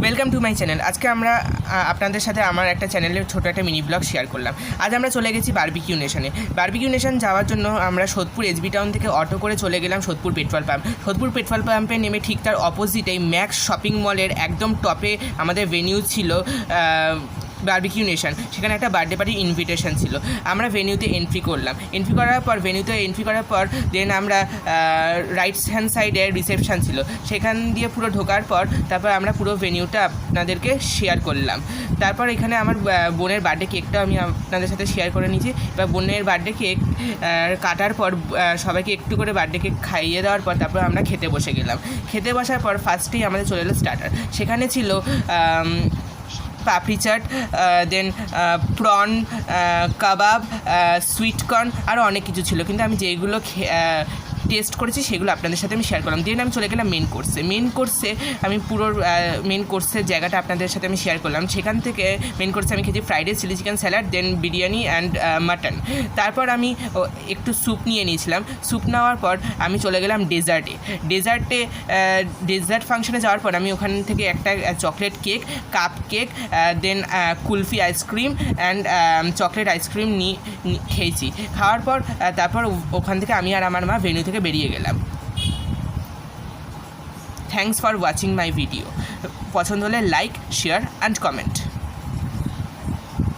Welcome to my channel. আজকে আমরা আপনাদের সাথে আমার একটা চ্যানেলের ছোটো একটা মিনি ব্লগ শেয়ার করলাম। আজ আমরা চলে গেছি বারবিকিউ নেশনে। বারবিকিউ নেশন যাওয়ার জন্য আমরা সোদপুর এসবি টাউন থেকে অটো করে চলে গেলাম Sodepur petrol pump. Sodepur petrol পাম্পে নেমে ঠিক তার অপোজিটেই ম্যাক্স শপিং মলের একদম টপে আমাদের ভেনিউ ছিল বারবিকিউ নেশন। সেখানে একটা বার্থডে পার্টির ইনভিটেশন ছিল। আমরা ভেনিউতে এন্ট্রি করলাম। ভেনিউতে এন্ট্রি করার পর দেন আমরা রাইট হ্যান্ড সাইডে রিসেপশান ছিল, সেখান দিয়ে পুরো ঢোকার পর তারপর আমরা পুরো ভেনিউটা আপনাদেরকে শেয়ার করলাম। তারপর এখানে আমার বোনের বার্থডে কেকটা আমি আপনাদের সাথে শেয়ার করে নিয়েছি। এবার বোনের বার্থডে কেক কাটার পর সবাইকে একটু করে বার্থডে কেক খাইয়ে দেওয়ার পর তারপর আমরা খেতে বসে গেলাম। খেতে বসার পর ফার্স্টেই আমাদের চলে এলো স্টার্টার। সেখানে ছিল পাপড়ি চাট, দেন প্রন কাবাব, সুইট কর্ন, আরও অনেক কিছু ছিল, কিন্তু আমি যেগুলো টেস্ট করেছি সেগুলো আপনাদের সাথে আমি শেয়ার করলাম। দেন আমি চলে গেলাম মেন কোর্সে আমি পুরো মেন কোর্সের জায়গাটা আপনাদের সাথে আমি শেয়ার করলাম। সেখান থেকে মেন কোর্সে আমি খেয়েছি fried rice, chilli chicken, salad, then biryani and mutton. তারপর আমি একটু স্যুপ নিয়ে নিয়েছিলাম। স্যুপ নেওয়ার পর আমি চলে গেলাম ডেজার্ট ফাংশনে যাওয়ার পর আমি ওখান থেকে একটা chocolate cake, cup cake, then kulfi ice cream and chocolate ice cream খেয়েছি। খাওয়ার পর তারপর ওখান থেকে আমি আর আমার মা ভেন্যু থেকে বেরিয়ে গেলাম। Thanks for watching my video. পছন্দ হলে লাইক, শেয়ার অ্যান্ড কমেন্ট।